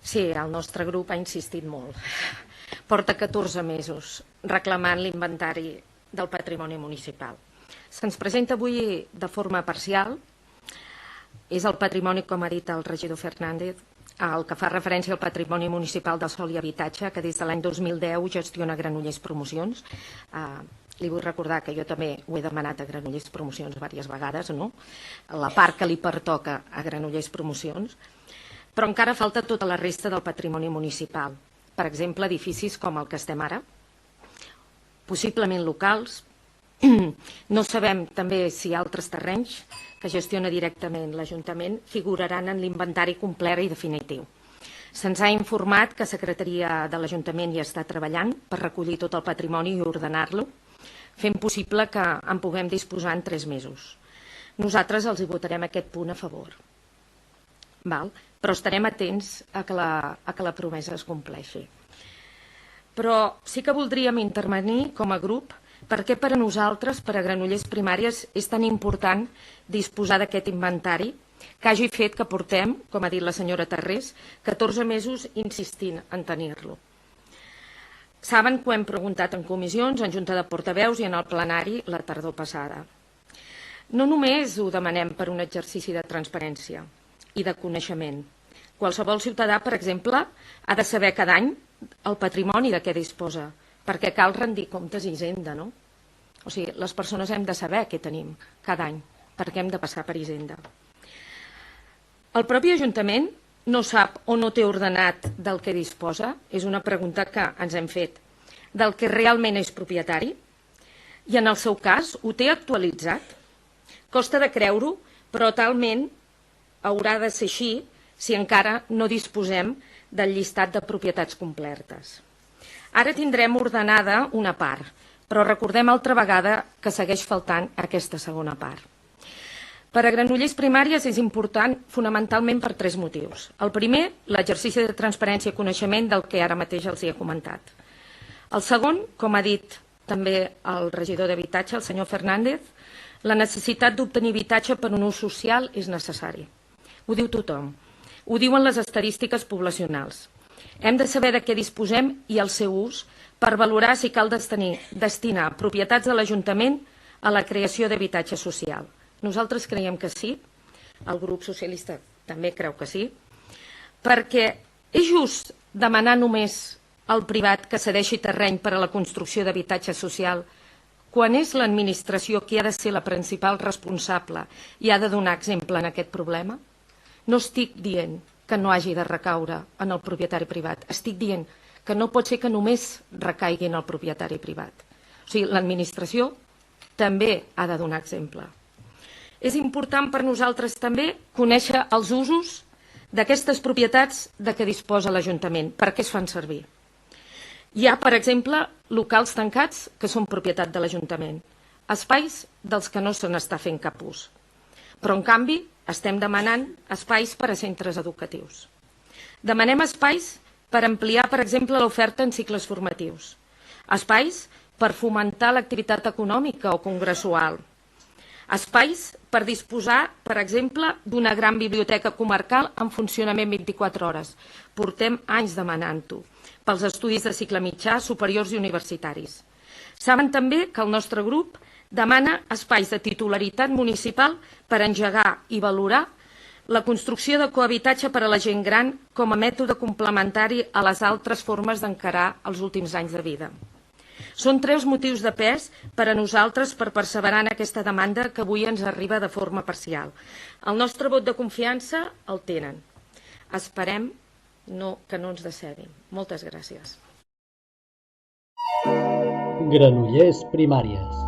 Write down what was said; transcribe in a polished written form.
Sí, el nostre grup ha insistit molt. Porta 14 mesos reclamant l'inventari del patrimoni municipal. Se'ns presenta avui de forma parcial. És el patrimoni, com ha dit el regidor Fernández, el que fa referència al patrimoni municipal del sòl i habitatge, que des de l'any 2010 gestiona Granollers Promocions. Li vull recordar que jo també ho he demanat a Granollers Promocions diverses vegades, no? La part que li pertoca a Granollers Promocions, però encara falta tota la resta del patrimoni municipal. Per exemple, edificis com el que estem ara, possiblement locals. No sabem també si altres terrenys que gestiona directament l'Ajuntament figuraran en l'inventari complet i definitiu. Se'ns ha informat que la Secretaria de l'Ajuntament hi està treballant per recollir tot el patrimoni i ordenar-lo, fent possible que en puguem disposar en 3 mesos. Nosaltres els hi votarem aquest punt a favor. Però estarem atents a que la promesa es compleixi. Però sí que voldríem intervenir com a grup perquè per a nosaltres, per a Granollers Primàries, és tan important disposar d'aquest inventari que hagi fet que portem, com ha dit la senyora Tarrés, 14 mesos insistint en tenir-lo. Saben que ho hem preguntat en comissions, en Junta de Portaveus i en el plenari la tardor passada. No només ho demanem per un exercici de transparència i de coneixement. Qualsevol ciutadà, per exemple, ha de saber cada any el patrimoni de què disposa, perquè cal rendir comptes a Hisenda, no? O sigui, les persones hem de saber què tenim cada any, perquè hem de passar per Hisenda. El propi Ajuntament no sap o no té ordenat del que disposa, és una pregunta que ens hem fet, del que realment és propietari, i en el seu cas ho té actualitzat. Costa de creure-ho, però talment haurà de ser així si encara no disposem del llistat de propietats complertes. Ara tindrem ordenada una part, però recordem altra vegada que segueix faltant aquesta segona part. Per a Granollers Primàries és important fonamentalment per 3 motius. El primer, l'exercici de transparència i coneixement del que ara mateix els he comentat. El segon, com ha dit també el regidor d'Habitatge, el senyor Fernández, la necessitat d'obtenir habitatge per un ús social és necessari. Ho diu tothom. Ho diuen les estadístiques poblacionals. Hem de saber de què disposem i el seu ús per valorar si cal destinar propietats de l'Ajuntament a la creació d'habitatge social. Nosaltres creiem que sí, el grup socialista també creu que sí, perquè és just demanar només al privat que cedeixi terreny per a la construcció d'habitatge social quan és l'administració qui ha de ser la principal responsable i ha de donar exemple en aquest problema? No estic dient que no hagi de recaure en el propietari privat. Estic dient que no pot ser que només recaigui en el propietari privat. O sigui, l'administració també ha de donar exemple. És important per nosaltres també conèixer els usos d'aquestes propietats de què disposa l'Ajuntament, per què es fan servir. Hi ha, per exemple, locals tancats que són propietat de l'Ajuntament, espais dels que no se n'està fent cap ús. Però, en canvi, estem demanant espais per a centres educatius. Demanem espais per ampliar, per exemple, l'oferta en cicles formatius. Espais per fomentar l'activitat econòmica o congressual. Espais per disposar, per exemple, d'una gran biblioteca comarcal en funcionament 24 hores. Portem anys demanant-ho pels estudis de cicle mitjà, superiors i universitaris. Saben també que el nostre grup demana espais de titularitat municipal per engegar i valorar la construcció de cohabitatge per a la gent gran com a mètode complementari a les altres formes d'encarar els últims anys de vida. Són 3 motius de pes per a nosaltres per perseverar en aquesta demanda que avui ens arriba de forma parcial. El nostre vot de confiança el tenen. Esperem que no ens decebin. Moltes gràcies. Granollers Primàries.